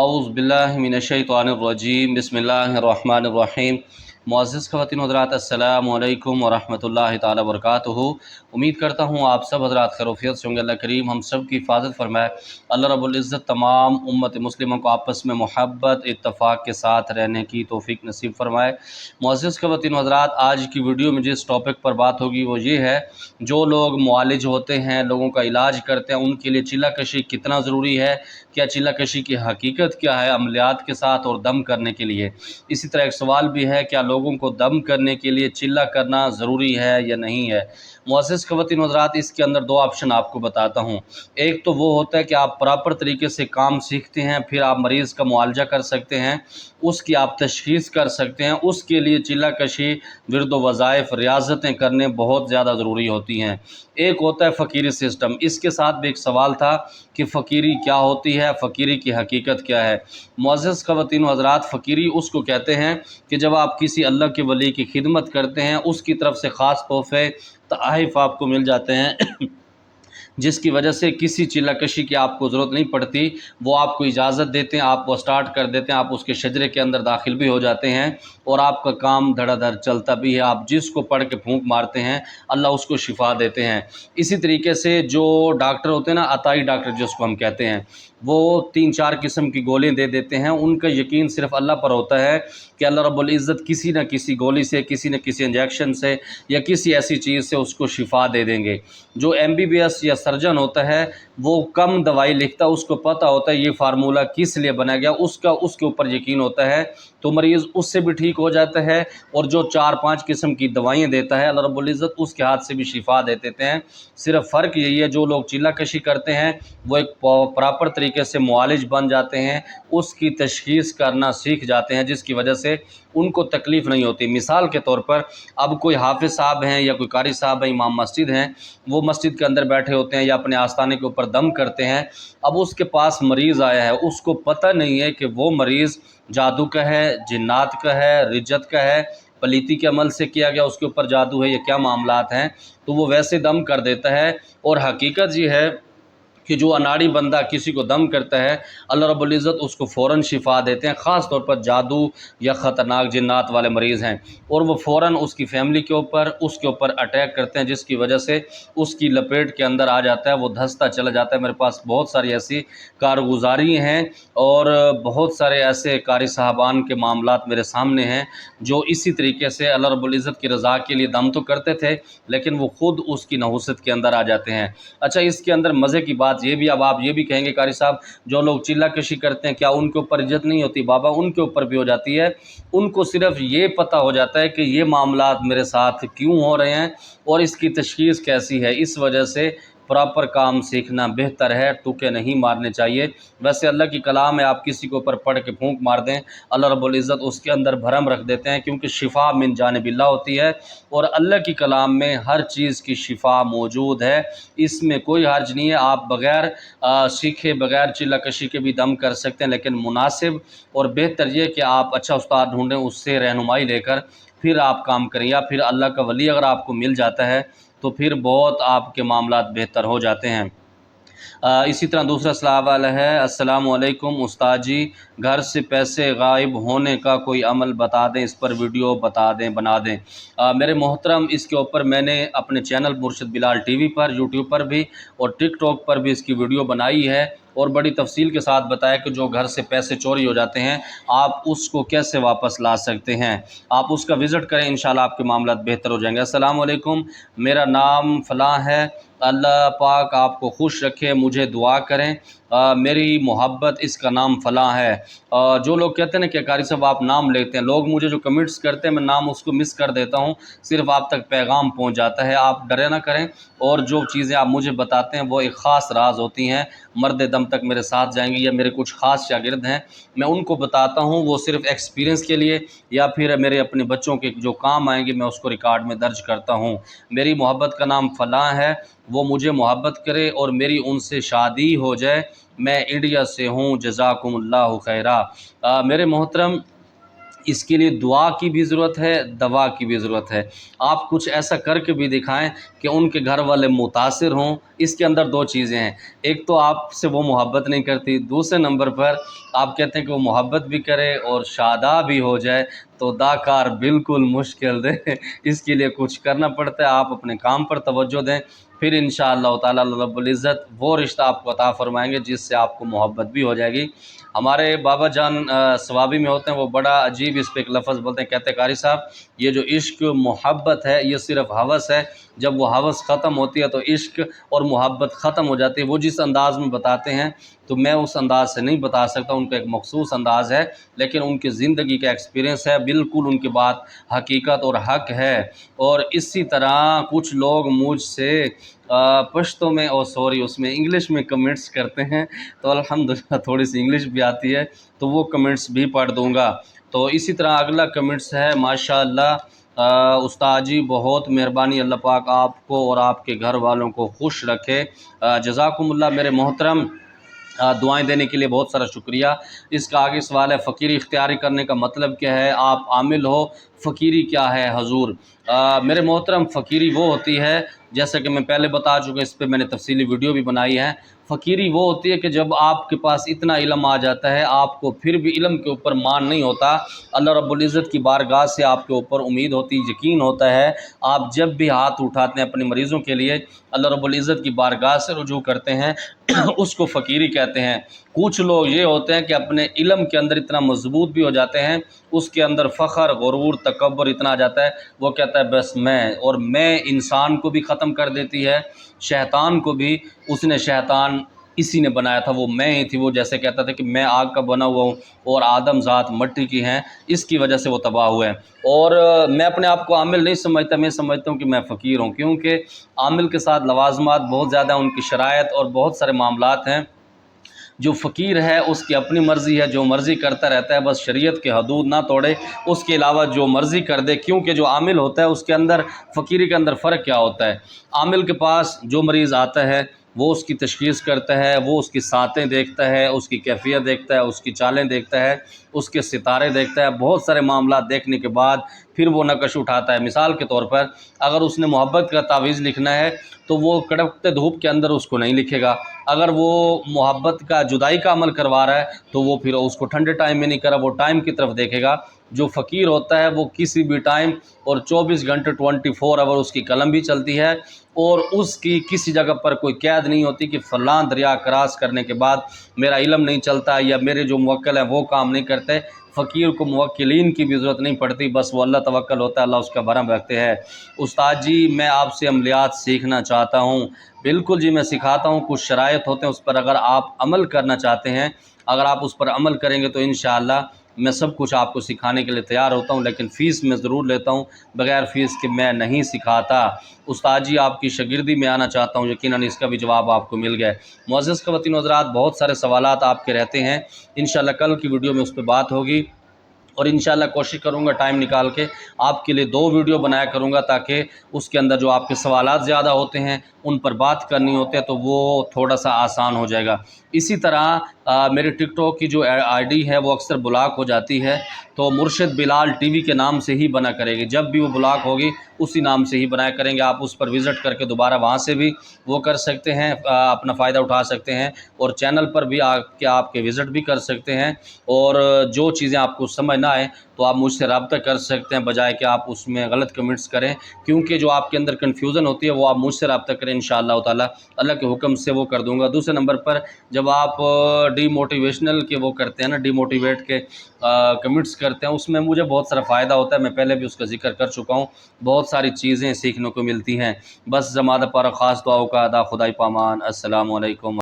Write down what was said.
औज़ु बिल्लाहि मिनश्शैतानिर्रजीम बिस्मिल्लाहिर्रहमानिर्रहीम। मुअज़्ज़िज़ ख़वातीन हज़रात, अस्सलामु अलैकुम व रहमतुल्लाहि तआला व बरकातुहू। उम्मीद करता हूँ आप सब हज़रात खैरियत से होंगे। अल्लाह करीम हम सब की हिफाजत फरमाए। अल्लाह रब्बुल इज़्ज़त तमाम उम्मत मुस्लिमों को आपस में मोहब्बत इत्तफ़ाक़ के साथ रहने की तौफ़ीक नसीब फरमाए। मुअज़्ज़िज़ ख़वातीन हज़रात, आज की वीडियो में जिस टॉपिक पर बात होगी वो ये है, जो लोग मुआलिज होते हैं, लोगों का इलाज करते हैं, उनके लिए चिल्ला कशी कितना ज़रूरी है, क्या चिल्ला कशी की हकीकत क्या है अमलियात के साथ और दम करने के लिए। इसी तरह एक सवाल भी है, क्या लोगों को दम करने के लिए चिल्ला करना ज़रूरी है या नहीं है। मुअज़्ज़िज़ ख़वातीन हज़रात, इसके अंदर दो ऑप्शन आपको बताता हूँ। एक तो वो होता है कि आप प्रॉपर तरीके से काम सीखते हैं, फिर आप मरीज़ का मुआलजा कर सकते हैं, उसकी आप तशख़ीस कर सकते हैं। उसके लिए चिल्ला कशी, विर्द व वज़ाइफ, रियाज़तें करने बहुत ज़्यादा ज़रूरी होती हैं। एक होता है फ़कीरी सिस्टम। इसके साथ भी एक सवाल था कि फ़कीरी क्या होती है, फ़कीरी की हकीकत क्या है। मुअज़्ज़िज़ ख़वातीन व हज़रात, फ़कीरी उसको कहते हैं कि जब आप किसी अल्लाह के वली की खिदमत करते हैं, उसकी तरफ से ख़ास तोहफ़े तोहफ़े आपको मिल जाते हैं जिसकी वजह से किसी चिल्ला कशी की आपको ज़रूरत नहीं पड़ती। वो आपको इजाज़त देते हैं, आप वो स्टार्ट कर देते हैं, आप उसके शजरे के अंदर दाखिल भी हो जाते हैं और आपका काम धड़ाधड़ चलता भी है। आप जिसको पढ़ के फूंक मारते हैं, अल्लाह उसको शिफा देते हैं। इसी तरीके से जो डॉक्टर होते हैं ना, अताई डॉक्टर जिसको हम कहते हैं, वो 3-4 किस्म की गोलियाँ दे देते हैं। उनका यकीन सिर्फ अल्लाह पर होता है कि अल्लाह रब्बुल इज़्ज़त किसी न किसी गोली से, किसी न किसी इंजेक्शन से या किसी ऐसी चीज़ से उसको शिफा दे देंगे। जो MBBS या सर्जन होता है, वो कम दवाई लिखता है, उसको पता होता है ये फार्मूला किस लिए बनाया गया, उसका उसके ऊपर यकीन होता है, तो मरीज़ उससे भी ठीक हो जाता है। और जो 4-5 किस्म की दवाइयाँ देता है, अल्लाह रब्बुल इज़्ज़त उसके हाथ से भी शिफा दे देते हैं। सिर्फ फ़र्क यही है, जो लोग चिल्ला कशी करते हैं वो एक प्रॉपर तरीके से मुआलिज बन जाते हैं, उसकी तशख़ीस करना सीख जाते हैं, जिसकी वजह से उनको तकलीफ़ नहीं होती। मिसाल के तौर पर, अब कोई हाफ़िज़ साहब हैं या कोई कारी साहब हैं, इमाम मस्जिद हैं, वो मस्जिद के अंदर बैठे होते हैं या अपने आस्थाने के ऊपर दम करते हैं। अब उसके पास मरीज़ आया है, उसको पता नहीं है कि वो मरीज़ जादू का है, जिन्नात का है, रिज्जत का है, पलीती के अमल से किया गया उसके ऊपर जादू है, या क्या मामलात हैं। तो वो वैसे दम कर देता है। और हकीकत ये है कि जो अनाड़ी बंदा किसी को दम करता है, अल्लाह रब्बुल इज़्ज़त उसको फ़ौरन शिफा देते हैं। ख़ास तौर पर जादू या ख़तरनाक जिन्नात वाले मरीज़ हैं, और वो फ़ौरन उसकी फ़ैमिली के ऊपर, उसके ऊपर अटैक करते हैं, जिसकी वजह से उसकी लपेट के अंदर आ जाता है, वो धंसता चला जाता है। मेरे पास बहुत सारी ऐसी कारगुजारी हैं और बहुत सारे ऐसे कारी साहबान के मामलात मेरे सामने हैं, जो इसी तरीके से अल्लाह रब्बुल इज़्ज़त की रज़ा के लिए दम तो करते थे, लेकिन वो ख़ुद उसकी नहुसत के अंदर आ जाते हैं। अच्छा, इसके अंदर मज़े की बात ये भी, अब आप ये भी कहेंगे कारी साहब, जो लोग चिल्ला कशी करते हैं क्या उनके ऊपर इज्जत नहीं होती? बाबा, उनके ऊपर भी हो जाती है। उनको सिर्फ ये पता हो जाता है कि ये मामलात मेरे साथ क्यों हो रहे हैं और इसकी तशख़ीस कैसी है। इस वजह से प्रॉपर काम सीखना बेहतर है, टुके नहीं मारने चाहिए। वैसे अल्लाह की कलाम है, आप किसी के ऊपर पढ़ के फूंक मार दें, अल्लाह रब्बुल इज़्ज़त उसके अंदर भरम रख देते हैं, क्योंकि शिफा मिन जानिबिल्लाह होती है और अल्लाह की कलाम में हर चीज़ की शिफा मौजूद है। इसमें कोई हर्ज नहीं है। आप बग़ैर सीखे, बग़ैर चिल्ला कशी के भी दम कर सकते हैं, लेकिन मुनासिब और बेहतर ये कि आप अच्छा उस्ताद ढूँढें, उससे रहनुमाई लेकर फिर आप काम करें, या फिर अल्लाह का वली अगर आपको मिल जाता है तो फिर बहुत आपके मामलात बेहतर हो जाते हैं। इसी तरह दूसरा सवाल है, अस्सलामु अलैकुम उस्ताद जी, घर से पैसे गायब होने का कोई अमल बता दें, इस पर वीडियो बता दें, बना दें। मेरे मोहतरम, इसके ऊपर मैंने अपने चैनल मुर्शिद बिलाल टीवी पर, यूट्यूब पर भी और टिकटॉक पर भी इसकी वीडियो बनाई है और बड़ी तफसील के साथ बताया कि जो घर से पैसे चोरी हो जाते हैं, आप उसको कैसे वापस ला सकते हैं। आप उसका विज़िट करें, इंशाल्लाह आपके मामलात बेहतर हो जाएंगे। अस्सलाम वालेकुम, मेरा नाम फ़लाँ है, अल्लाह पाक आपको खुश रखे, मुझे दुआ करें। मेरी मोहब्बत, इसका नाम फ़लाँ है। जो लोग कहते हैं ना कि कारी साहब आप नाम लेते हैं, लोग मुझे जो कमेंट्स करते हैं मैं नाम उसको मिस कर देता हूँ, सिर्फ आप तक पैगाम पहुँच जाता है। आप डरे ना करें, और जो चीज़ें आप मुझे बताते हैं वो एक ख़ास राज होती हैं, मर्द दम तक मेरे साथ जाएंगी, या मेरे कुछ ख़ास शागिर्द हैं, मैं उनको बताता हूँ, वो सिर्फ एक्सपीरियंस के लिए या फिर मेरे अपने बच्चों के जो काम आएंगे मैं उसको रिकॉर्ड में दर्ज करता हूँ। मेरी मोहब्बत का नाम फ़लाँ है, वो मुझे मोहब्बत करे और मेरी उनसे शादी हो जाए। मैं इंडिया से हूँ, जज़ाकुमुल्लाहु खैरा। मेरे मोहतरम, اس کے لیے دعا کی بھی ضرورت ہے، دوا کی بھی ضرورت ہے۔ آپ کچھ ایسا کر کے بھی دکھائیں کہ ان کے گھر والے متاثر ہوں۔ اس کے اندر دو چیزیں ہیں، ایک تو آپ سے وہ محبت نہیں کرتی، دوسرے نمبر پر آپ کہتے ہیں کہ وہ محبت بھی کرے اور شاداب بھی ہو جائے، تو داکار بالکل مشکل دے۔ اس کے لیے کچھ کرنا پڑتا ہے، آپ اپنے کام پر توجہ دیں، پھر انشاءاللہ تعالیٰ رب العزت وہ رشتہ آپ کو عطا فرمائیں گے جس سے آپ کو محبت بھی ہو جائے گی۔ ہمارے بابا جان ثوابی میں ہوتے ہیں، وہ بڑا عجیب اس پہ ایک لفظ بولتے ہیں، کہتے ہیں قاری صاحب یہ جو عشق محبت ہے یہ صرف ہوس ہے، جب وہ ہوس ختم ہوتی ہے تو عشق اور محبت ختم ہو جاتی ہے۔ وہ جس انداز میں بتاتے ہیں تو میں اس انداز سے نہیں بتا سکتا، ان کا ایک مخصوص انداز ہے، لیکن ان کی زندگی کا ایکسپیرینس ہے، بالکل ان کی بات حقیقت اور حق ہے۔ اور اسی طرح کچھ لوگ مجھ سے پشتوں میں اور سوری اس میں انگلش میں کمنٹس کرتے ہیں، تو الحمدللہ تھوڑی سی انگلش بھی آتی ہے تو وہ کمنٹس بھی پڑھ دوں گا۔ تو اسی طرح اگلا کمنٹس ہے، ماشاءاللہ استاد جی بہت مہربانی، اللہ پاک آپ کو اور آپ کے گھر والوں کو خوش رکھے، جزاکم اللہ میرے محترم، دعائیں دینے کے لیے بہت سارا شکریہ۔ اس کا آگے سوال ہے، فقیری اختیاری کرنے کا مطلب کیا ہے؟ آپ عامل ہو، فقیری کیا ہے حضور؟ میرے محترم، فقیری وہ ہوتی ہے جیسا کہ میں پہلے بتا چکا، اس پہ میں نے تفصیلی ویڈیو بھی بنائی ہے۔ فقیری وہ ہوتی ہے کہ جب آپ کے پاس اتنا علم آ جاتا ہے، آپ کو پھر بھی علم کے اوپر مان نہیں ہوتا، اللہ رب العزت کی بارگاہ سے آپ کے اوپر امید ہوتی، یقین ہوتا ہے، آپ جب بھی ہاتھ اٹھاتے ہیں اپنے مریضوں کے لیے اللہ رب العزت کی بارگاہ سے رجوع کرتے ہیں، اس کو فقیری کہتے ہیں۔ کچھ لوگ یہ ہوتے ہیں کہ اپنے علم کے اندر اتنا مضبوط بھی ہو جاتے ہیں، اس کے اندر فخر، غرور، تکبر اتنا آ جاتا ہے، وہ کہتا ہے بس میں، اور میں انسان کو بھی ختم کر دیتی ہے، شیطان کو بھی۔ اس نے شیطان اسی نے بنایا تھا، وہ میں ہی تھی، وہ جیسے کہتا تھا کہ میں آگ کا بنا ہوا ہوں اور آدم ذات مٹی کی ہیں، اس کی وجہ سے وہ تباہ ہوئے ہیں۔ اور میں اپنے آپ کو عامل نہیں سمجھتا، میں سمجھتا ہوں کہ میں فقیر ہوں، کیونکہ عامل کے ساتھ لوازمات بہت زیادہ ہیں، ان کی شرائط اور بہت سارے معاملات ہیں۔ جو فقیر ہے اس کی اپنی مرضی ہے، جو مرضی کرتا رہتا ہے، بس شریعت کے حدود نہ توڑے، اس کے علاوہ جو مرضی کر دے۔ کیونکہ جو عامل ہوتا ہے اس کے اندر، فقیری کے اندر فرق کیا ہوتا ہے؟ عامل کے پاس جو مریض آتا ہے وہ اس کی تشخیص کرتا ہے، وہ اس کی ساتیں دیکھتا ہے، اس کی کیفیت دیکھتا ہے، اس کی چالیں دیکھتا ہے، اس کے ستارے دیکھتا ہے، بہت سارے معاملات دیکھنے کے بعد پھر وہ نقش اٹھاتا ہے۔ مثال کے طور پر اگر اس نے محبت کا تعویذ لکھنا ہے تو وہ کڑکتے دھوپ کے اندر اس کو نہیں لکھے گا۔ اگر وہ محبت کا، جدائی کا عمل کروا رہا ہے تو وہ پھر اس کو ٹھنڈے ٹائم میں نہیں کرا، وہ ٹائم کی طرف دیکھے گا۔ جو فقیر ہوتا ہے وہ کسی بھی ٹائم اور 24 گھنٹے 24 آور اس کی قلم بھی چلتی ہے، اور اس کی کسی جگہ پر کوئی قید نہیں ہوتی کہ فلاں دریا کراس کرنے کے بعد میرا علم نہیں چلتا یا میرے جو موکل ہیں وہ کام نہیں کرتے۔ فقیر کو موکلین کی بھی ضرورت نہیں پڑتی، بس وہ اللہ توکل ہوتا ہے، اللہ اس کا بھرم رکھتے ہیں۔ استاد جی میں آپ سے عملیات سیکھنا چاہتا ہوں۔ بالکل جی، میں سکھاتا ہوں، کچھ شرائط ہوتے ہیں اس پر اگر آپ عمل کرنا چاہتے ہیں، اگر آپ اس پر عمل کریں گے تو انشاءاللہ میں سب کچھ آپ کو سکھانے کے لیے تیار ہوتا ہوں، لیکن فیس میں ضرور لیتا ہوں، بغیر فیس کے میں نہیں سکھاتا۔ استاد جی آپ کی شاگردی میں آنا چاہتا ہوں، یقیناً اس کا بھی جواب آپ کو مل گیا ہے۔ معزز خواتین و حضرات، بہت سارے سوالات آپ کے رہتے ہیں، انشاءاللہ کل کی ویڈیو میں اس پہ بات ہوگی، اور انشاءاللہ کوشش کروں گا ٹائم نکال کے آپ کے لیے 2 ویڈیو بنایا کروں گا، تاکہ اس کے اندر جو آپ کے سوالات زیادہ ہوتے ہیں ان پر بات کرنی ہوتے ہیں تو وہ تھوڑا سا آسان ہو جائے گا۔ اسی طرح میری ٹک ٹاک کی جو آئی ڈی ہے وہ اکثر بلاک ہو جاتی ہے، تو مرشد بلال ٹی وی کے نام سے ہی بنا کرے گی، جب بھی وہ بلاک ہوگی اسی نام سے ہی بنایا کریں گے۔ آپ اس پر وزٹ کر کے دوبارہ وہاں سے بھی وہ کر سکتے ہیں، اپنا فائدہ اٹھا سکتے ہیں، اور چینل پر بھی آپ کے وزٹ بھی کر سکتے ہیں، اور جو چیزیں آپ کو سمجھ نہ آئے تو آپ مجھ سے رابطہ کر سکتے ہیں، بجائے کہ آپ اس میں غلط کمنٹس کریں، کیونکہ جو آپ کے اندر کنفیوژن ہوتی ہے وہ آپ مجھ سے رابطہ کریں، انشاءاللہ تعالیٰ اللہ کے حکم سے وہ کر دوں گا۔ دوسرے نمبر پر جب آپ ڈی موٹیویشنل کے وہ کرتے ہیں نا، ڈی موٹیویٹ کے کمنٹس کرتے ہیں، اس میں مجھے بہت سارا فائدہ ہوتا ہے، میں پہلے بھی اس کا ذکر کر چکا ہوں، بہت ساری چیزیں سیکھنے کو ملتی ہیں۔ بس زمادہ پر خاص دعاؤں کا ادا، خدائی پامان، السلام علیکم۔